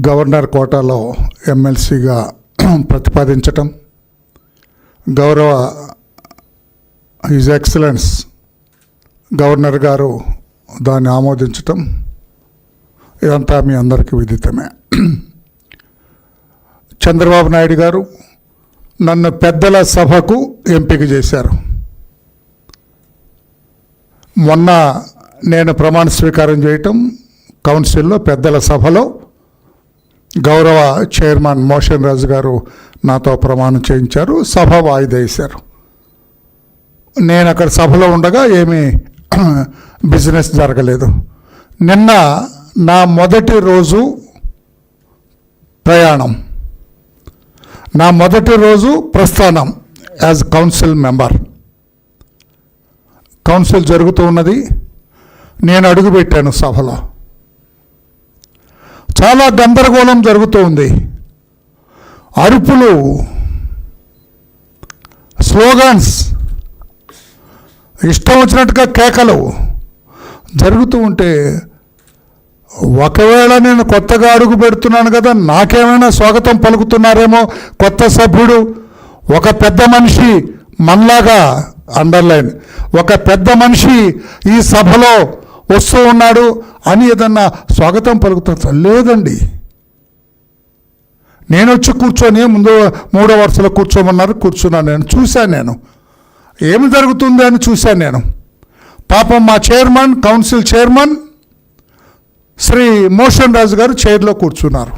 Governor కోటాలో ఎమ్మెల్సీగా ప్రతిపాదించటం, గౌరవ హిజ్ ఎక్సలెన్స్ గవర్నర్ గారు దాన్ని ఆమోదించటం, ఇదంతా మీ అందరికీ విదితమే. చంద్రబాబు నాయుడు గారు నన్ను పెద్దల సభకు ఎంపిక చేశారు. మొన్న నేను ప్రమాణ స్వీకారం చేయటం కౌన్సిల్లో పెద్దల సభలో గౌరవ చైర్మన్ మోషన్ రాజు గారు నాతో ప్రమాణం చేయించారు. సభ వాయిదా వేశారు. నేను అక్కడ సభలో ఉండగా ఏమీ బిజినెస్ జరగలేదు. నిన్న నా మొదటి రోజు ప్రయాణం, నా మొదటి రోజు ప్రస్థానం యాజ్ కౌన్సిల్ మెంబర్. కౌన్సిల్ జరుగుతూ ఉన్నది. నేను అడుగుపెట్టాను సభలో. చాలా గందరగోళం జరుగుతూ ఉంది. అరుపులు, స్లోగన్స్, ఇష్టం వచ్చినట్టుగా కేకలు జరుగుతూ ఉంటే, ఒకవేళ నేను కొత్తగా అడుగు పెడుతున్నాను కదా, నాకేమైనా స్వాగతం పలుకుతున్నారేమో కొత్త సభ్యుడు, ఒక పెద్ద మనిషి మనలాగా, అండర్లైన్, ఒక పెద్ద మనిషి ఈ సభలో వస్తూ ఉన్నాడు అని ఏదన్నా స్వాగతం పలుకుతా. లేదండి, నేను వచ్చి కూర్చొని ముందు 3వ వరుసలో కూర్చోమన్నారు, కూర్చున్నాను. నేను చూశాను, నేను ఏమి జరుగుతుంది అని చూశాను. నేను పాపం మా chairman, council chairman Shri Moshen Raju గారు చైర్లో కూర్చున్నారు.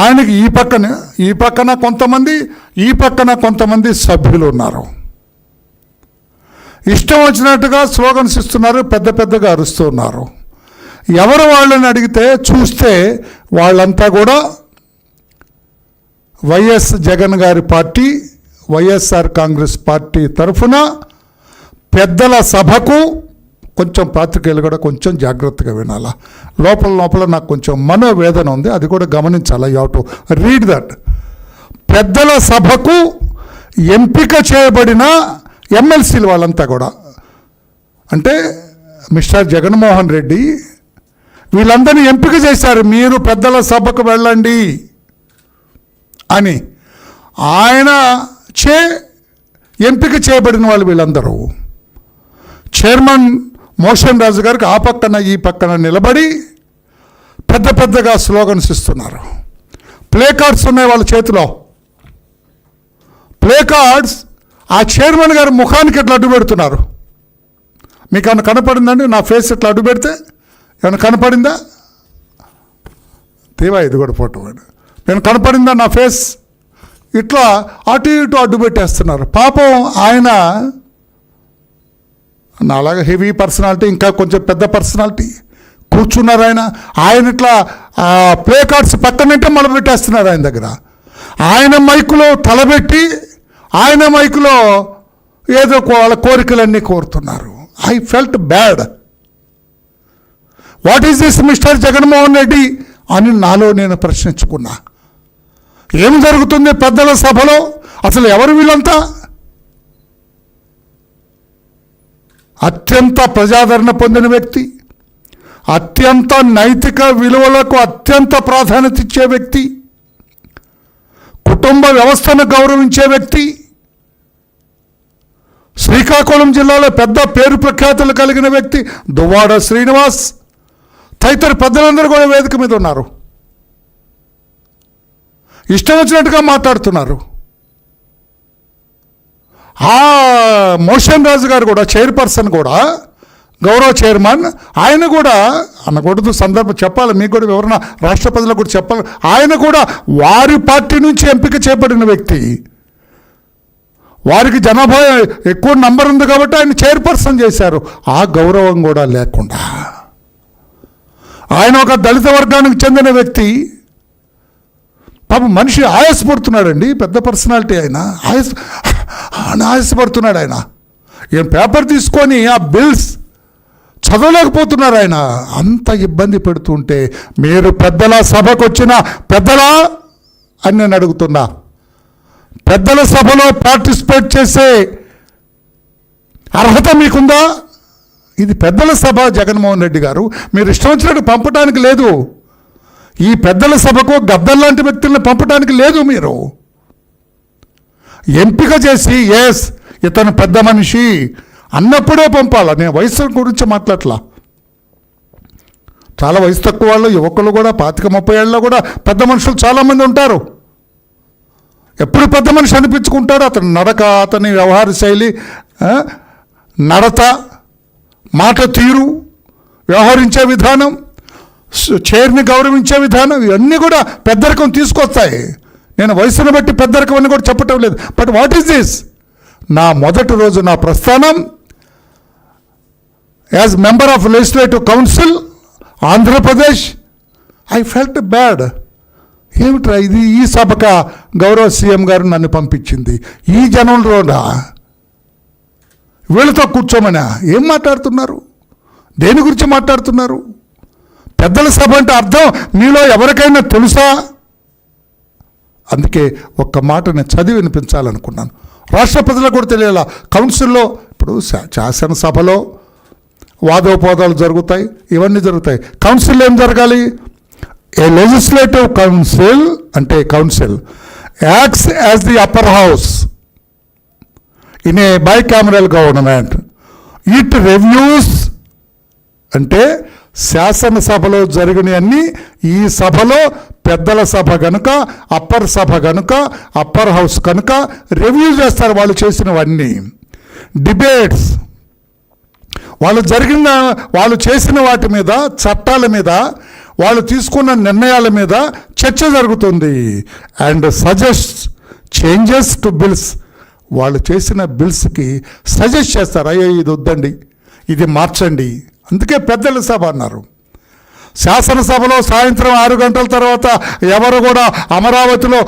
ఆయనకి ఈ పక్కన కొంతమంది, ఈ పక్కన కొంతమంది సభ్యులు ఉన్నారు. ఇష్టం వచ్చినట్టుగా స్లోగన్స్ ఇస్తున్నారు, పెద్ద పెద్దగా అరుస్తూ ఉన్నారు. ఎవరు వాళ్ళని అడిగితే చూస్తే వాళ్ళంతా కూడా వైఎస్ జగన్ గారి పార్టీ, వైఎస్ఆర్ కాంగ్రెస్ పార్టీ తరఫున పెద్దల సభకు, కొంచెం పాత్రికేయులు కూడా కొంచెం జాగ్రత్తగా వినాలా. లోపల నాకు కొంచెం మనోవేదన ఉంది, అది కూడా గమనించాలా. You have to read that. పెద్దల సభకు ఎంపిక చేయబడిన ఎమ్మెల్సీలు వాళ్ళంతా కూడా, అంటే మిస్టర్ జగన్మోహన్ రెడ్డి వీళ్ళందరినీ ఎంపిక చేశారు. మీరు పెద్దల సభకు వెళ్ళండి అని ఆయన ఎంపిక చేయబడిన వాళ్ళు వీళ్ళందరూ. చైర్మన్ మోషన్ రాజు గారికి ఆ పక్కన ఈ పక్కన నిలబడి పెద్ద పెద్దగా స్లోగన్స్ ఇస్తున్నారు. ప్లే కార్డ్స్ ఉన్నాయి వాళ్ళ చేతిలో. ప్లే కార్డ్స్ ఆ చైర్మన్ గారి ముఖానికి ఎట్లా అడ్డు పెడుతున్నారు. మీకు ఏమైనా కనపడిందండి? నా ఫేస్ ఎట్లా అడ్డు పెడితే ఏమైనా కనపడిందా? దేవా, ఇది కూడా ఫోటో. నేను కనపడిందా నా ఫేస్? ఇట్లా అటు ఇటు అడ్డు పెట్టేస్తున్నారు. పాపం ఆయన నాలాగా హెవీ పర్సనాలిటీ, ఇంకా కొంచెం పెద్ద పర్సనాలిటీ కూర్చున్నారు. ఆయన ఇట్లా ప్లే కార్డ్స్ పక్కనంటే మొదలుపెట్టేస్తున్నారు ఆయన దగ్గర. ఆయన మైకులో తలబెట్టి ఆయన మైకులో ఏదో వాళ్ళ కోరికలన్నీ కోరుతున్నారు. I felt bad. What is this mister Jaganmohan Reddy అని నాలో నేను ప్రశ్నించుకున్నా. ఏం జరుగుతుంది పెద్దల సభలో? అసలు ఎవరు వీళ్ళంతా? అత్యంత ప్రజాదరణ పొందిన వ్యక్తి, అత్యంత నైతిక విలువలకు అత్యంత ప్రాధాన్యత ఇచ్చే వ్యక్తి, కుటుంబ వ్యవస్థను గౌరవించే వ్యక్తి, శ్రీకాకుళం జిల్లాలో పెద్ద పేరు ప్రఖ్యాతులు కలిగిన వ్యక్తి దువ్వాడ శ్రీనివాస్ తదితర పెద్దలందరూ కూడా వేదిక మీద ఉన్నారు. ఇష్టం వచ్చినట్టుగా మాట్లాడుతున్నారు. ఆ మోషన్ రాజు గారు కూడా, చైర్పర్సన్ కూడా, గౌరవ చైర్మన్, ఆయన కూడా అనకూడదు, సందర్భం చెప్పాలి మీకు కూడా, ఎవరైనా రాష్ట్ర ప్రజలకు కూడా చెప్పాలి. ఆయన కూడా వారి పార్టీ నుంచి ఎంపిక చేయబడిన వ్యక్తి. వారికి జనాభా ఎక్కువ నంబర్ ఉంది కాబట్టి ఆయన చైర్పర్సన్ చేశారు. ఆ గౌరవం కూడా లేకుండా ఆయన ఒక దళిత వర్గానికి చెందిన వ్యక్తి. పాపం మనిషి ఆయాసపడుతున్నాడండి. పెద్ద పర్సనాలిటీ ఆయన ఆయాసపడుతున్నాడు. ఆయన ఈయన పేపర్ తీసుకొని ఆ బిల్స్ చదవలేకపోతున్నారు. ఆయన అంత ఇబ్బంది పెడుతుంటే మీరు పెద్దల సభకు వచ్చిన పెద్దలా అని నేను అడుగుతున్నా. పెద్దల సభలో పార్టిసిపేట్ చేసే అర్హత మీకుందా? ఇది పెద్దల సభ జగన్మోహన్ రెడ్డి గారు. మీరు ఇష్టం వచ్చినట్టు పంపడానికి లేదు. ఈ పెద్దల సభకు గద్దల్లాంటి వ్యక్తుల్ని పంపడానికి లేదు. మీరు ఎంపిక చేసి ఎస్ ఇతను పెద్ద మనిషి అన్నప్పుడే పంపాలా. నేను వయసు గురించి మాట్లాడలా. చాలా వయసు తక్కువ వాళ్ళు, యువకులు కూడా 25-30 ఏళ్ళలో కూడా పెద్ద మనుషులు చాలామంది ఉంటారు. ఎప్పుడు పెద్ద మనిషి అనిపించుకుంటాడు. అతని నడక, అతని వ్యవహార శైలి, నడత, మాట తీరు, వ్యవహరించే విధానం, చైర్ని గౌరవించే విధానం, ఇవన్నీ కూడా పెద్దరికం తీసుకొస్తాయి. నేను వయసును బట్టి పెద్దరికం అని కూడా చెప్పటం లేదు. But what is this? నా మొదటి రోజు నా ప్రస్థానం as member of legislative council Andhra Pradesh, I felt bad. ఏమిట్రా ఇది? ఈ సభక గౌరవ సీఎం గారు నన్ను పంపించింది ఈ జనంలోనా? వీళ్ళతో కూర్చోమనా? ఏం మాట్లాడుతున్నారు? దేని గురించి మాట్లాడుతున్నారు? పెద్దల సభ అంటే అర్థం మీలో ఎవరికైనా తెలుసా? అందుకే ఒక్క మాట నేను చదివి వినిపించాలనుకున్నాను. రాష్ట్ర ప్రజలకు కూడా తెలియాల. కౌన్సిల్లో ఇప్పుడు శాసనసభలో వాదోపవాదాలు జరుగుతాయి, ఇవన్నీ జరుగుతాయి. కౌన్సిల్లో ఏం జరగాలి? ఏ లెజిస్లేటివ్ కౌన్సిల్ అంటే council acts as the upper house in a bicameral government. It reviews అంటే శాసనసభలో జరిగినవన్నీ ఈ సభలో పెద్దల సభ కనుక, అప్పర్ సభ కనుక, అప్పర్ హౌస్ కనుక రివ్యూ చేస్తారు వాళ్ళు చేసినవన్నీ. డిబేట్స్, వాళ్ళు చేసిన వాటి మీద, చట్టాల మీద, వాళ్ళు తీసుకున్న నిర్ణయాల మీద చర్చ జరుగుతుంది. And suggest changes to bills. వాళ్ళు చేసిన బిల్స్కి సజెస్ట్ చేస్తారు. అయ్యో ఇది వద్దండి, ఇది మార్చండి. అందుకే పెద్దల సభ అన్నారు. శాసనసభలో సాయంత్రం 6 గంటల తర్వాత ఎవరు కూడా అమరావతిలో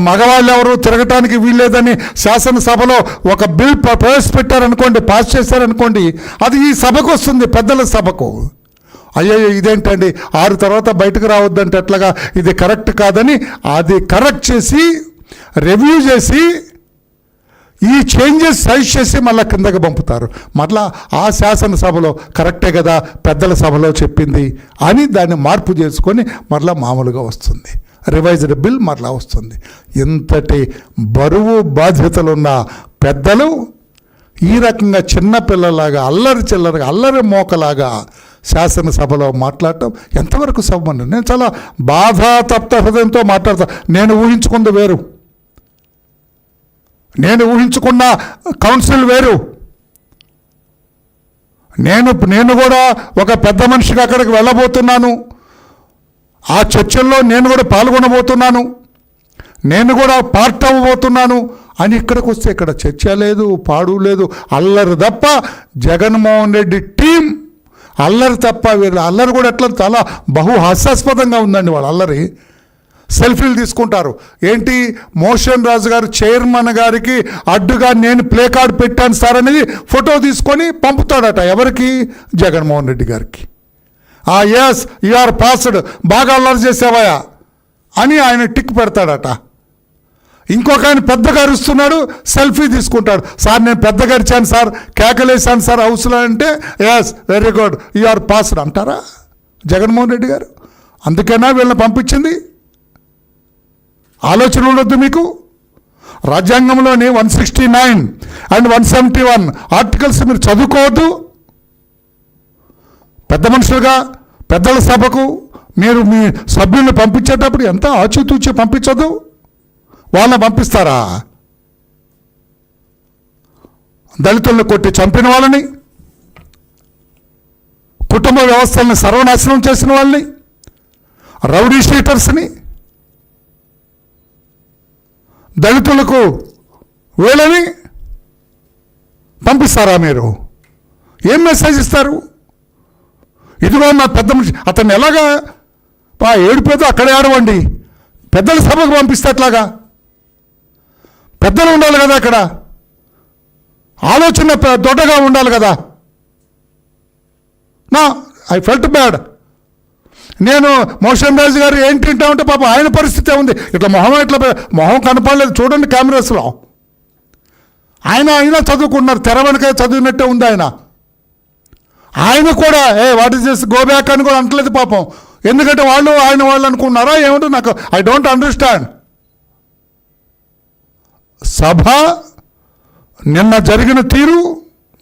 మగవాళ్ళు ఎవరు తిరగటానికి వీల్లేదని శాసనసభలో ఒక బిల్ ప్రవేశపెట్టారనుకోండి, పాస్ చేశారనుకోండి, అది ఈ సభకు వస్తుంది, పెద్దల సభకు. అయ్యో ఇదేంటండి 6 తర్వాత బయటకు రావద్దంటే ఎట్లాగా, ఇది కరెక్ట్ కాదని అది కరెక్ట్ చేసి రివ్యూ చేసి ఈ చేంజెస్ సైజ్ చేసి మళ్ళీ కిందకి పంపుతారు. మళ్ళా ఆ శాసనసభలో కరెక్టే కదా పెద్దల సభలో చెప్పింది అని దాన్ని మార్పు చేసుకొని మరలా మామూలుగా వస్తుంది. రివైజ్డ్ బిల్ మరలా వస్తుంది. ఇంతటి బరువు బాధ్యతలున్న పెద్దలు ఈ రకంగా చిన్నపిల్లలాగా అల్లరి చిల్లరగా అల్లరి మోకలాగా శాసనసభలో మాట్లాడటం ఎంతవరకు సభమని నేను చాలా బాధాతప్త హృదయంతో మాట్లాడతాను. నేను ఊహించుకుంది వేరు, నేను ఊహించుకున్న కౌన్సిల్ వేరు. నేను కూడా ఒక పెద్ద మనిషిగా అక్కడికి వెళ్ళబోతున్నాను. ఆ చర్చల్లో నేను కూడా పాల్గొనబోతున్నాను, నేను కూడా పార్ట్ అవ్వబోతున్నాను అని ఇక్కడికి వస్తే ఇక్కడ చర్చ లేదు, పాడు లేదు, అల్లరి తప్ప. జగన్మోహన్ రెడ్డి టీం అల్లరి తప్ప. వీళ్ళు అల్లరి కూడా ఎట్లా చాలా హాస్యాస్పదంగా ఉందండి. వాళ్ళ అల్లరి సెల్ఫీలు తీసుకుంటారు. ఏంటి, మోషన్ రాజు గారు చైర్మన్ గారికి అడ్డుగా నేను ప్లే కార్డ్ పెట్టాను సార్ అనేది ఫోటో తీసుకొని పంపుతాడట. ఎవరికి? జగన్మోహన్ రెడ్డి గారికి. ఎస్ యు ఆర్ పాస్డ్, బాగా అల్లరి చేసావయా అని ఆయన టిక్ పెడతాడట. ఇంకొక ఆయన పెద్దగా అరుస్తున్నాడు, సెల్ఫీ తీసుకుంటాడు. సార్ నేను పెద్దగా అరిచాను సార్, కేకలేసాను సార్ హౌస్లో అంటే yes very good you are passed అంటారా జగన్మోహన్ రెడ్డి గారు? అందుకేనా వీళ్ళని పంపించింది? ఆలోచన ఉండొద్దు మీకు? రాజ్యాంగంలోని 169 అండ్ 171 ఆర్టికల్స్ మీరు చదువుకోవద్దు? పెద్ద మనుషులుగా పెద్దల సభకు మీరు మీ సభ్యులను పంపించేటప్పుడు ఎంత ఆచితూచి పంపించదు? వాళ్ళని పంపిస్తారా? దళితులను కొట్టి చంపిన వాళ్ళని, కుటుంబ వ్యవస్థల్ని సర్వనాశనం చేసిన వాళ్ళని, రౌడీ షీటర్స్ని, దళితులకు వీళ్ళని పంపిస్తారా మీరు? ఏం మెసేజ్ ఇస్తారు? ఇదిగో మా పెద్ద మనిషి, అతన్ని ఎలాగా ఏడిపోతే అక్కడే ఆడవండి, పెద్దల సభకు పంపిస్తే అట్లాగా? పెద్దలు ఉండాలి కదా అక్కడ, ఆలోచన దొడ్డగా ఉండాలి కదా. I felt bad. నేను మోషన్ రాజు గారు ఏంటి తింటామంటే పాపం ఆయన పరిస్థితి ఉంది. ఇట్లా మొహం కనపడలేదు చూడండి కెమెరాస్లో. ఆయన చదువుకుంటున్నారు, తెర వెనక చదివినట్టే ఉంది ఆయన. ఆయన కూడా what is this go back అని కూడా అంటలేదు పాపం. ఎందుకంటే వాళ్ళు వాళ్ళు అనుకున్నారా ఏమిటో నాకు ఐ డోంట్ అండర్స్టాండ్. సభ నిన్న జరిగిన తీరు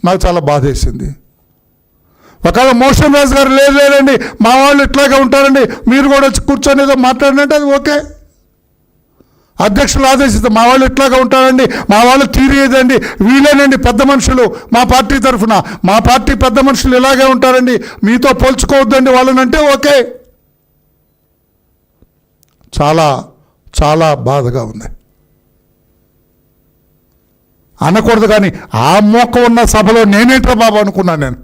నాకు చాలా బాధేసింది. ఒకవేళ మోషన్ రాజు గారు లేదండి మా వాళ్ళు ఇట్లాగే ఉంటారండి, మీరు కూడా వచ్చి కూర్చొని ఏదో మాట్లాడినట్టు అది ఓకే. అధ్యక్షులు ఆదేశిస్తే మా వాళ్ళు ఇట్లాగా ఉంటారండి, మా వాళ్ళు తీరేదండి, వీళ్ళేనండి పెద్ద మనుషులు మా పార్టీ తరఫున, మా పార్టీ పెద్ద మనుషులు ఇలాగే ఉంటారండి, మీతో పోల్చుకోవద్దండి వాళ్ళనంటే ఓకే. చాలా చాలా బాధగా ఉంది. అనకూడదు కానీ ఆ మోక ఉన్న సభలో నేనేంట్రా బాబు అనుకున్నాను నేను.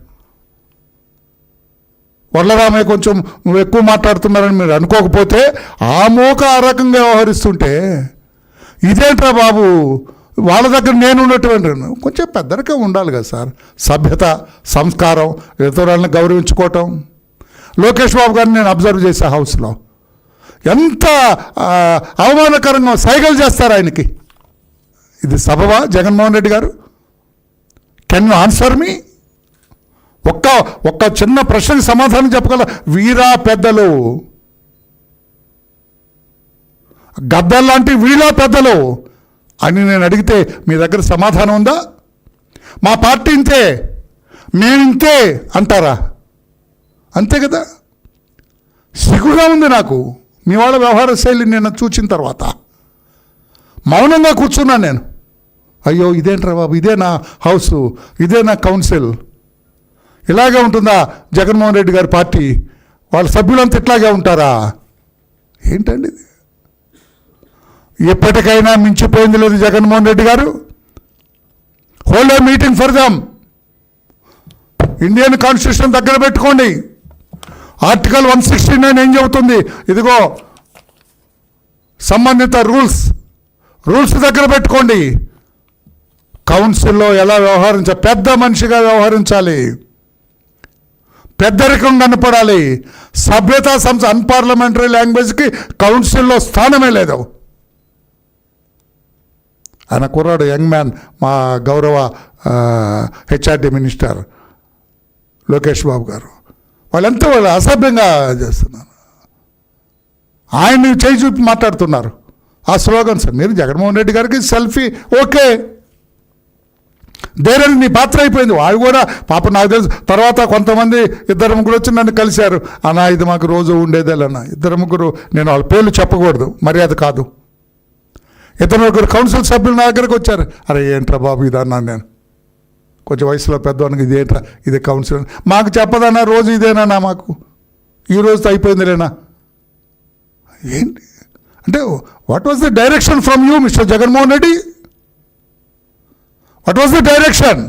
వరలరామయ్య కొంచెం నువ్వు ఎక్కువ మాట్లాడుతున్నారని మీరు అనుకోకపోతే ఆ మోక ఆ రకంగా వ్యవహరిస్తుంటే ఇదేంట్రా బాబు వాళ్ళ దగ్గర నేను ఉన్నటువంటి కొంచెం పెద్దరికం ఉండాలి కదా సార్. సభ్యత, సంస్కారం, ఇతరులను గౌరవించుకోవటం. లోకేష్ బాబు గారిని నేను అబ్జర్వ్ చేశా హౌస్లో, ఎంత అవమానకరంగా సైగలు చేస్తారు ఆయనకి. ఇది సభవా జగన్మోహన్ రెడ్డి గారు? కెన్ యూ ఆన్సర్ మీ? ఒక్క చిన్న ప్రశ్నకి సమాధానం చెప్పగల వీరా పెద్దలు, గద్దల్లాంటి వీరా పెద్దలు అని నేను అడిగితే మీ దగ్గర సమాధానం ఉందా? మా పార్టీ ఇంతే, మేమింతే అంటారా? అంతే కదా. సిగ్గుగా ఉంది నాకు మీ వాళ్ళ వ్యవహార శైలి నేను చూసిన తర్వాత. మౌనంగా కూర్చున్నాను నేను. అయ్యో ఇదేంట్రా బాబు, ఇదే నా హౌస్, ఇదే నా కౌన్సిల్, ఇలాగే ఉంటుందా జగన్మోహన్ రెడ్డి గారి పార్టీ? వాళ్ళ సభ్యులంతా ఇట్లాగే ఉంటారా? ఏంటండి ఇది? ఎప్పటికైనా మించిపోయింది లేదు జగన్మోహన్ రెడ్డి గారు. Hold a meeting for them. Indian constitution దగ్గర పెట్టుకోండి. ఆర్టికల్ 169 ఏం చెబుతుంది? ఇదిగో సంబంధిత రూల్స్ దగ్గర పెట్టుకోండి. కౌన్సిల్లో ఎలా వ్యవహరించాలి? పెద్ద మనిషిగా వ్యవహరించాలి, పెద్దరికం కనపడాలి. సభ్యతా సంస్థ అన్పార్లమెంటరీ లాంగ్వేజ్కి కౌన్సిల్లో స్థానమే లేదు. ఆయన కుర్రాడు యంగ్ మ్యాన్, మా గౌరవ హెచ్ఆర్డి మినిస్టర్ లోకేష్ బాబు గారు, వాళ్ళు అసభ్యంగా చేస్తున్నారు. ఆయన్ని చేయి చూపి మాట్లాడుతున్నారు. ఆ స్లోగన్స్ మీరు జగన్మోహన్ రెడ్డి గారికి సెల్ఫీ ఓకే, దేని నీ పాత్ర అయిపోయింది. వాళ్ళు కూడా పాప నాకు తెలుసు. తర్వాత కొంతమంది 2-3 వచ్చి నన్ను కలిశారు. అన్నా ఇది మాకు రోజు ఉండేదేలన్నా. 2-3 నేను వాళ్ళ పేర్లు చెప్పకూడదు, మర్యాద కాదు. 2-3 కౌన్సిల్ సభ్యులు నా దగ్గరకు వచ్చారు. అరే ఏంట్రా బాబు ఇది అన్నాను నేను. కొంచెం వయసులో పెద్దవానికి ఇదేంట్రా, ఇది కౌన్సిల్ మాకు చెప్పదన్నా, రోజు ఇదేనా మాకు, ఈ రోజుతో అయిపోయిందిలేనా ఏంటి అంటే? What was the direction from you mister Jaganmohan Reddy? What was the direction?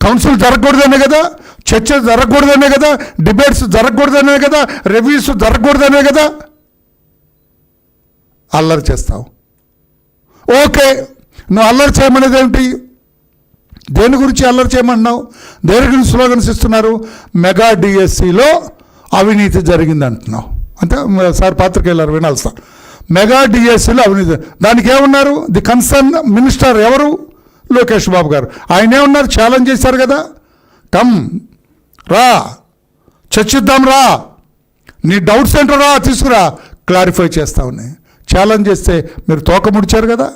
Council జరగకూడదనే కదా, చర్చ జరగకూడదనే కదా, డిబేట్స్ జరగకూడదనే కదా, రివ్యూస్ జరగకూడదనే కదా. అల్లరి చేస్తావు ఓకే. నువ్వు అల్లరి చేయమనేది ఏమిటి? దేని గురించి అల్లరి చేయమన్నావు? దేని గురించి స్లోగన్స్ ఇస్తున్నారు? మెగా డిఎస్సిలో అవినీతి జరిగింది అంటున్నావు. అంటే సార్ పాత్రికేయులారు వినాలి సార్. మెగా డిఎస్సిలో అవినీతి, దానికి ఏమన్నారు? ది కన్సర్న్ మినిస్టర్ ఎవరు? లోకేష్ బాబు గారు. ఆయన ఏమన్నారు? ఛాలెంజ్ చేశారు కదా, కమ్ రా చర్చిద్దాం రా, నీ డౌట్స్ ఏంటో రా తీసుకురా, క్లారిఫై చేస్తా ఉన్నాయి. ఛాలెంజ్ చేస్తే మీరు తోక ముడిచారు కదా.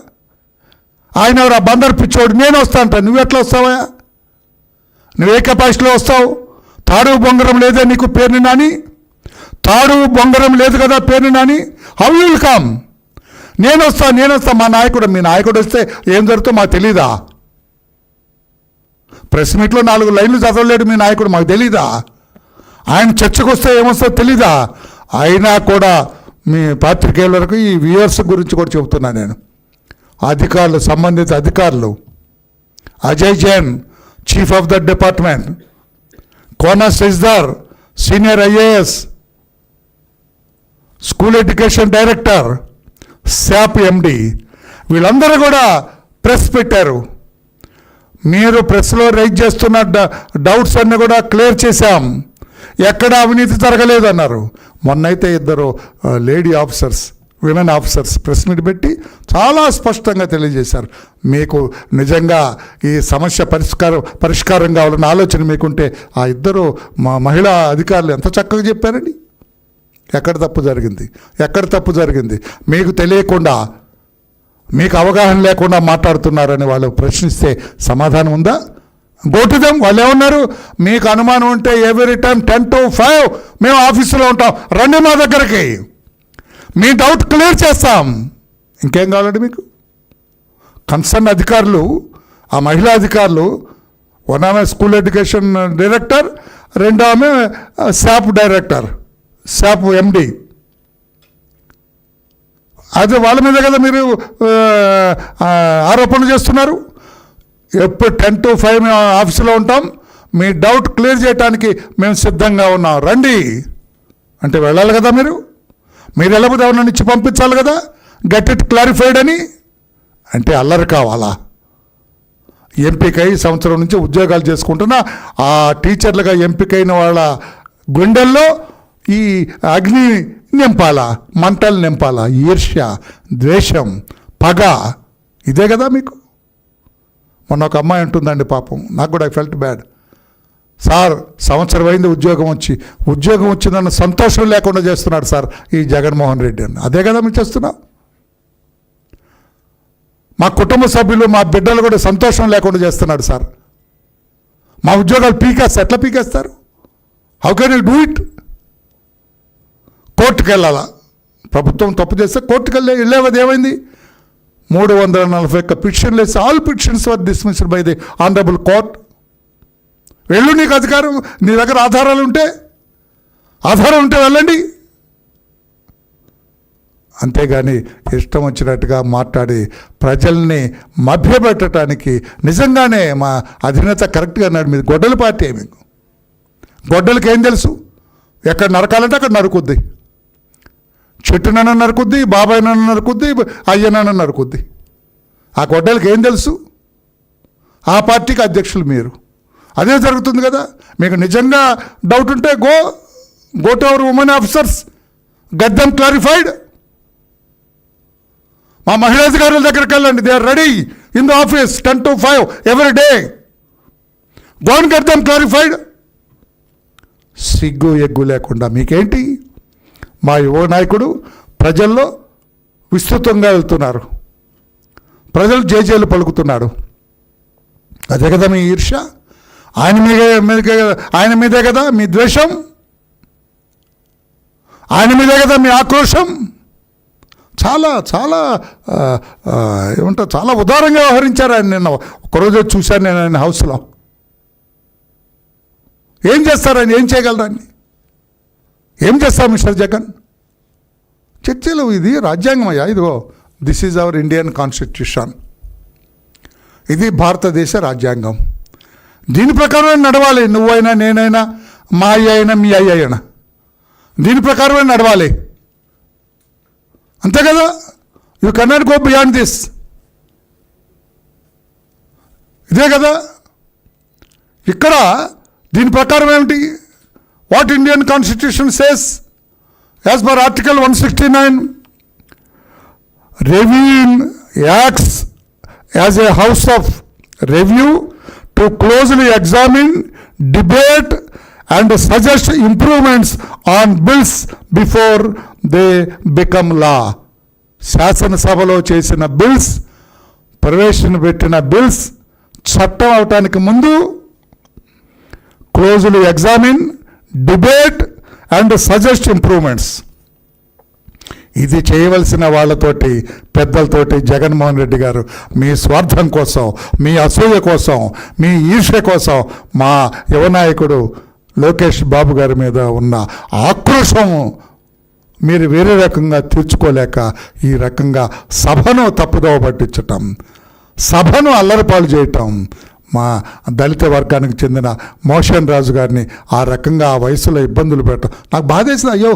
ఆయన ఎవరు? ఆ బందర్ పిచ్చోడు. నేను వస్తా అంటా, నువ్వు ఎట్లా వస్తావా? నువ్వు ఏ కెపాసిటీలో వస్తావు? తాడు బొంగరం లేదే నీకు పేరుని నాని? తాడు బొంగరం లేదు కదా పేరుని నాని. How will come? నేను వస్తా. మా నాయకుడు, మీ నాయకుడు వస్తే ఏం జరుగుతుందో మాకు తెలీదా? ప్రెస్ మీట్లో 4 లైన్లు చదవలేడు మీ నాయకుడు, మాకు తెలీదా? ఆయన చర్చకు వస్తే ఏమొస్తుందో తెలీదా? అయినా కూడా మీ పాత్రికేయుల వరకు ఈ వ్యూవర్స్ గురించి కూడా చెబుతున్నా నేను. అధికారులు, సంబంధిత అధికారులు, Ajay Jain chief of the department, Kona Sashidhar senior IAS, school education director, SAAP MD, వీళ్ళందరూ కూడా ప్రెస్ పెట్టారు. మీరు ప్రెస్లో రైజ్ చేస్తున్న డౌట్స్ అన్నీ కూడా క్లియర్ చేశాం, ఎక్కడ అవినీతి జరగలేదు అన్నారు. మొన్నైతే 2 lady officers women officers press meet పెట్టి చాలా స్పష్టంగా తెలియజేశారు. మీకు నిజంగా ఈ సమస్య పరిష్కారం కావాలన్న ఆలోచన మీకుంటే ఆ ఇద్దరు మహిళా అధికారులు ఎంత చక్కగా చెప్పారండి. ఎక్కడ తప్పు జరిగింది మీకు తెలియకుండా, మీకు అవగాహన లేకుండా మాట్లాడుతున్నారని వాళ్ళు ప్రశ్నిస్తే సమాధానం ఉందా? గోటుదం వాళ్ళు ఏమన్నారు, మీకు అనుమానం ఉంటే ఎవ్రీ టైం 10 to 5 మేము ఆఫీసులో ఉంటాం, రండి మా దగ్గరికి, మీ డౌట్ క్లియర్ చేస్తాం. ఇంకేం కావాలండి మీకు? కన్సర్న్ అధికారులు, ఆ మహిళా అధికారులు, వన్ ఆమె స్కూల్ ఎడ్యుకేషన్ డైరెక్టర్, రెండో ఆమె శాప్ డైరెక్టర్, శాప్ ఎండి. అదే వాళ్ళ మీద కదా మీరు ఆరోపణలు చేస్తున్నారు. ఎప్పుడు 10 to 5 మేము ఆఫీసులో ఉంటాం, మీ డౌట్ క్లియర్ చేయడానికి మేము సిద్ధంగా ఉన్నాం, రండి అంటే వెళ్ళాలి కదా మీరు వెళ్ళకపోతే ఎవరిని ఇచ్చి పంపించాలి కదా, గెట్ ఇట్ క్లారిఫైడ్ అని. అంటే అల్లరి కావాలా? ఎంపికై సంవత్సరం నుంచి ఉద్యోగాలు చేసుకుంటున్న ఆ టీచర్లుగా ఎంపికైన వాళ్ళ గుండెల్లో ఈ అగ్ని నింపాలా, మంటలు నింపాలా, ఈర్ష్య, ద్వేషం, పగ, ఇదే కదా మీకు. మొన్న ఒక అమ్మాయి ఉంటుందండి, పాపం నాకు కూడా ఐ ఫెల్ట్ బ్యాడ్. సార్ సంవత్సరం అయింది ఉద్యోగం వచ్చిందన్న సంతోషం లేకుండా చేస్తున్నాడు సార్ ఈ జగన్మోహన్ రెడ్డి అని. అదే కదా మీరు చేస్తున్నాం. మా కుటుంబ సభ్యులు, మా బిడ్డలు కూడా సంతోషం లేకుండా చేస్తున్నాడు సార్. మా ఉద్యోగాలు ఎట్లా పీకేస్తారు? How can you do it? కోర్టుకు వెళ్ళాలా? ప్రభుత్వం తప్పు చేస్తే కోర్టుకు వెళ్ళేది ఏమైంది? 341 పిటిషన్లు వేసి all petitions were dismissed by the honourable court. వెళ్ళు, నీకు అధికారం, నీ దగ్గర ఆధారం ఉంటే వెళ్ళండి. అంతేగాని ఇష్టం వచ్చినట్టుగా మాట్లాడి ప్రజల్ని మభ్యపెట్టడానికి నిజంగానే మా అధినేత కరెక్ట్గా అన్నాడు. మీరు గొడ్డల పార్టీ. మీకు గొడ్డలకి ఏం తెలుసు? ఎక్కడ నరకాలంటే అక్కడ నరుకుద్ది. చెట్టునన్న నరుకుద్ది, బాబాయ్నన్న నరుకుద్ది, అయ్యనన్న నరుకుద్ది. ఆ గొడ్డలకి ఏం తెలుసు? ఆ పార్టీకి అధ్యక్షులు మీరు. అదే జరుగుతుంది కదా. మీకు నిజంగా డౌట్ ఉంటే go to our women officers, get them clarified. మా మహిళా అధికారుల దగ్గరికి వెళ్ళండి. They are ready in the office 10 to 5 every day. Go and get them clarified. సిగ్గు ఎగ్గు లేకుండా మీకేంటి? మా యువ నాయకుడు ప్రజల్లో విస్తృతంగా వెళ్తున్నారు, ప్రజలు జేజేలు పలుకుతున్నాడు. అదే కదా మీ ఈర్ష్య, ఆయన మీదే కదా మీ ద్వేషం, ఆయన మీదే కదా మీ ఆక్రోశం. చాలా చాలా ఏమంటారు, చాలా ఉదారంగా వ్యవహరించారు ఆయన. నిన్న ఒకరోజు చూశాను నేను ఆయన హౌస్లో. ఏం చేస్తారు ఆయన? ఏం చేయగలరు ఆయన? ఏం చేస్తారు మిస్టర్ జగన్? చర్చలు, ఇది రాజ్యాంగం అయ్యా. ఇదిగో this is our Indian constitution, ఇది భారతదేశ రాజ్యాంగం. దీని ప్రకారమే నడవాలి. నువ్వైనా, నేనైనా, మా అయ్య అయినా, మీ అయ్య అయినా దీని ప్రకారమే నడవాలి. అంతే కదా. You cannot go beyond this. ఇదే కదా. ఇక్కడ దీని ప్రకారం ఏమిటి? What Indian constitution says as per article 169, review acts as a house of review to closely examine, debate and suggest improvements on bills before they become law. శాసనసభలో చేసిన bills, ప్రవేశపెట్టిన bills చట్టం అవటానికి ముందు closely examine, debate and suggest improvements. ఇది చేయవలసిన వాళ్ళతోటి, పెద్దలతోటి జగన్మోహన్ రెడ్డి గారు మీ స్వార్థం కోసం, మీ అసూయ కోసం, మీ ఈర్ష్య కోసం మా యువనాయకుడు లోకేష్ బాబు గారి మీద ఉన్న ఆక్రోశము మీరు వేరే రకంగా తీర్చుకోలేక ఈ రకంగా సభను తప్పుదోవ పట్టించటం, సభను అల్లరిపాలు చేయటం, మా దళిత వర్గానికి చెందిన మోషన్ రాజు గారిని ఆ రకంగా ఆ వయసులో ఇబ్బందులు పెట్టడం నాకు బాధేసింది. అయ్యో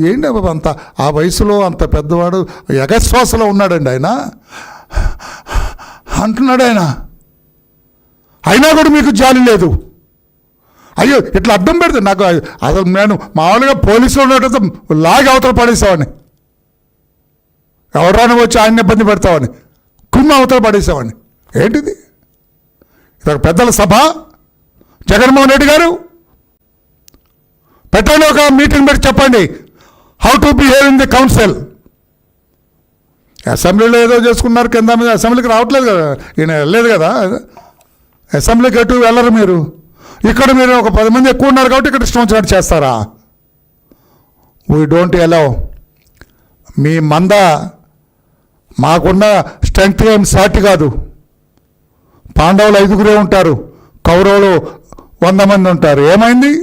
ఏంటి అంత ఆ వయసులో అంత పెద్దవాడు ఎగశ్వాసలో ఉన్నాడండి ఆయన అంటున్నాడు ఆయన. అయినా కూడా మీకు జాలి లేదు. అయ్యో ఇట్లా అడ్డం పెడితే నాకు అసలు నేను మామూలుగా పోలీసులు ఉండటం లాగి అవతల పడేసేవాడిని. ఎవరైనా వచ్చి ఆయన ఇబ్బంది పెడతామని కుమ్మ అవతల పడేసామని. ఏంటిది? ఇది పెద్దల సభ. జగన్మోహన్ రెడ్డి గారు పెట్టండి, ఒక మీటింగ్ పెట్టి చెప్పండి how to behave in the council. అసెంబ్లీలో ఏదో చేసుకున్నారు, కింద మీద అసెంబ్లీకి రావట్లేదు కదా, ఈయన వెళ్ళలేదు కదా, అసెంబ్లీకి ఎటు వెళ్ళరు మీరు. ఇక్కడ మీరు ఒక 10 మంది ఎక్కువ ఉన్నారు కాబట్టి ఇక్కడ ఇష్టం వచ్చినట్టు చేస్తారా? We don't allow. మీ మంద మాకున్న స్ట్రెంగ్త్ ఏం సాటి కాదు. పాండవులు 5గురే ఉంటారు, కౌరవులు 100 మంది ఉంటారు. ఏమైంది?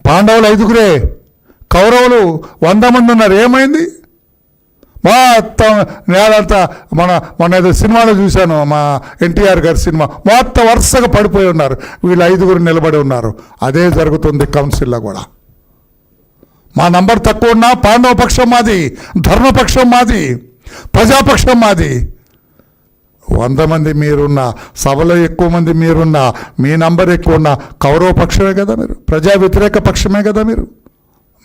పాండవులు 5గురే, కౌరవులు 100 మంది ఉన్నారు. ఏమైంది? మొత్తం నేలంతా మొన్న ఏదో సినిమాలో చూశాను, మా ఎన్టీఆర్ గారి సినిమా, మొత్తం వరుసగా పడిపోయి ఉన్నారు. వీళ్ళు 5గురు నిలబడి ఉన్నారు. అదే జరుగుతుంది కౌన్సిల్లో కూడా. మా నంబర్ తక్కువ ఉన్నా పాండవ పక్షం మాది, ధర్మపక్షం మాది, ప్రజాపక్షం మాది. 100 మంది మీరున్న సభలో ఎక్కువ మంది మీరున్న, మీ నంబర్ ఎక్కువ ఉన్న కౌరవ పక్షమే కదా మీరు, ప్రజా వ్యతిరేక పక్షమే కదా మీరు.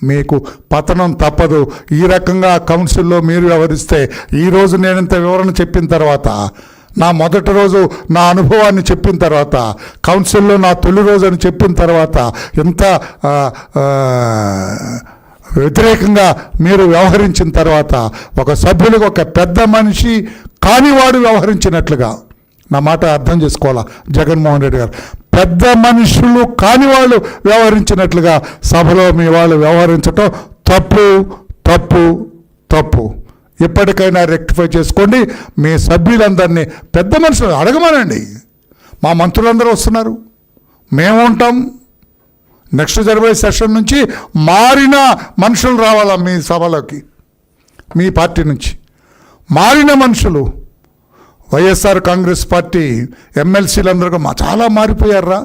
మీకు పతనం తప్పదు. ఈ రకంగా కౌన్సిల్లో మీరు వ్యవహరిస్తే, ఈరోజు నేను ఇంత వివరణ చెప్పిన తర్వాత, నా మొదటి రోజు నా అనుభవాన్ని చెప్పిన తర్వాత, కౌన్సిల్లో నా తొలి రోజు అని చెప్పిన తర్వాత, ఇంత వ్యతిరేకంగా మీరు వ్యవహరించిన తర్వాత, ఒక సభ్యులకు ఒక పెద్ద మనిషి కానివాడు వ్యవహరించినట్లుగా, నా మాట అర్థం చేసుకోవాలా జగన్మోహన్ రెడ్డి గారు, పెద్ద మనుషులు కాని వాళ్ళు వ్యవహరించినట్లుగా సభలో మీ వాళ్ళు వ్యవహరించటం తప్పు తప్పు తప్పు. ఇప్పటికైనా రెక్టిఫై చేసుకోండి. మీ సభ్యులందరినీ పెద్ద మనుషులు అడగమనండి. మా మంత్రులందరూ వస్తున్నారు, మేము ఉంటాం. నెక్స్ట్ జరిగే సెషన్ నుంచి మారిన మనుషులు రావాలా మీ సభలోకి, మీ పార్టీ నుంచి మారిన మనుషులు. వైఎస్ఆర్ కాంగ్రెస్ పార్టీ ఎమ్మెల్సీలందరూ చాలా మారిపోయారా.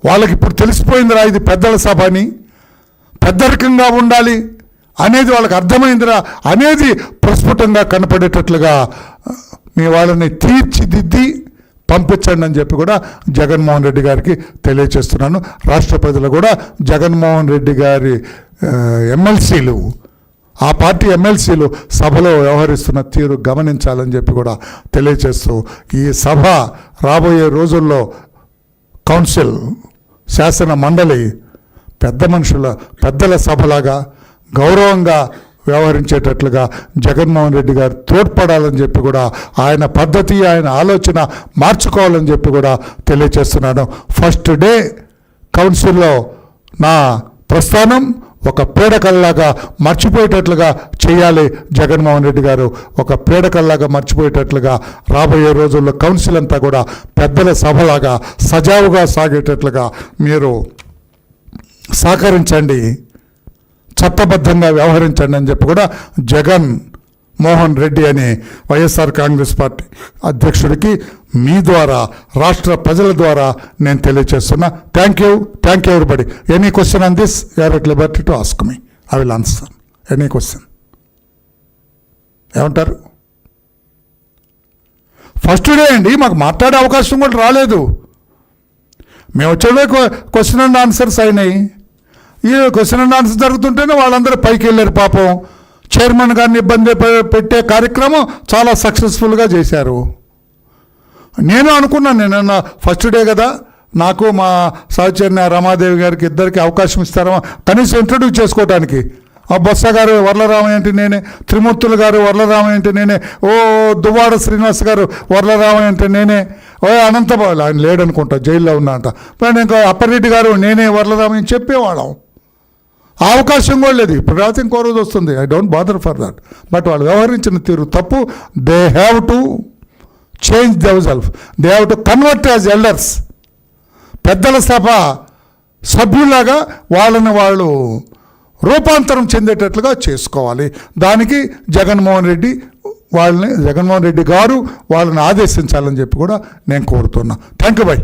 వాళ్ళకి ఇప్పుడు తెలిసిపోయిందిరా ఇది పెద్దల సభ అని, పెద్దరికంగా ఉండాలి అనేది వాళ్ళకి అర్థమైందిరా అనేది ప్రస్ఫుటంగా కనపడేటట్లుగా మీ వాళ్ళని తీర్చిదిద్ది పంపించండి అని చెప్పి కూడా జగన్మోహన్ రెడ్డి గారికి తెలియచేస్తున్నాను. రాష్ట్ర ప్రజలు కూడా జగన్మోహన్ రెడ్డి గారి ఎమ్మెల్సీలు, ఆ పార్టీ ఎమ్మెల్సీలు సభలో వ్యవహరిస్తున్న తీరు గమనించాలని చెప్పి కూడా తెలియచేస్తూ, ఈ సభ రాబోయే రోజుల్లో కౌన్సిల్, శాసన మండలి పెద్దల సభలాగా గౌరవంగా వ్యవహరించేటట్లుగా జగన్మోహన్ రెడ్డి గారు తోడ్పడాలని చెప్పి కూడా, ఆయన పద్ధతి, ఆయన ఆలోచన మార్చుకోవాలని చెప్పి కూడా తెలియచేస్తున్నాను. ఫస్ట్ డే కౌన్సిల్లో నా ప్రస్థానం ఒక పీడకల్లాగా మర్చిపోయేటట్లుగా చేయాలి జగన్మోహన్ రెడ్డి గారు. ఒక పీడకల్లాగా మర్చిపోయేటట్లుగా రాబోయే రోజుల్లో కౌన్సిల్ అంతా కూడా పెద్దల సభలాగా సజావుగా సాగేటట్లుగా మీరు సహకరించండి, చట్టబద్ధంగా వ్యవహరించండి అని చెప్పి కూడా జగన్ మోహన్ రెడ్డి అనే వైఎస్ఆర్ కాంగ్రెస్ పార్టీ అధ్యక్షుడికి మీ ద్వారా, రాష్ట్ర ప్రజల ద్వారా నేను తెలియజేస్తున్నా. Thank you everybody. Any question on this you are at liberty to ask me, I will answer any question. ఏమంటారు? ఫస్ట్ డే అండి, మాకు మాట్లాడే అవకాశం కూడా రాలేదు. మేము వచ్చేదే క్వశ్చన్ అండ్ ఆన్సర్స్ అయినాయి. ఈ క్వశ్చన్ అండ్ ఆన్సర్ జరుగుతుంటేనే వాళ్ళందరూ పైకి వెళ్ళారు. పాపం చైర్మన్ గారిని ఇబ్బంది పెట్టే కార్యక్రమం చాలా సక్సెస్ఫుల్గా చేశారు. నేను అనుకున్నాను, నేను ఫస్ట్ డే కదా, నాకు మా సహచర్య రమాదేవి గారికి ఇద్దరికి అవకాశం ఇస్తారో కనీసం ఇంట్రడ్యూస్ చేసుకోవడానికి. ఆ బొత్స గారు వర్లరామయ్య అంటే నేనే, త్రిమూర్తులు గారు వర్లరామయ్య అంటే నేనే, ఓ దువ్వాడ శ్రీనివాస్ గారు వర్లరామయ్య అంటే నేనే, ఓ అనంతబాబు ఆయన లేడనుకుంటా, జైల్లో ఉన్నా అంట, ఇంకా అప్పరెడ్డి గారు నేనే వర్లరామయ్య చెప్పేవాళ్ళం. ఆ అవకాశం కూడా లేదు. ఇప్పుడు రాత్రి ఇంకో రోజు వస్తుంది. I don't bother for that. But వాళ్ళు వ్యవహరించిన తీరు తప్పు. They have to change themself, they have to convert as elders. పెద్దల సభ సభ్యులాగా వాళ్ళని వాళ్ళు రూపాంతరం చెందేటట్లుగా చేసుకోవాలి. దానికి జగన్మోహన్ రెడ్డి గారు వాళ్ళని ఆదేశించాలని చెప్పి కూడా నేను కోరుతున్నా. Thank you by.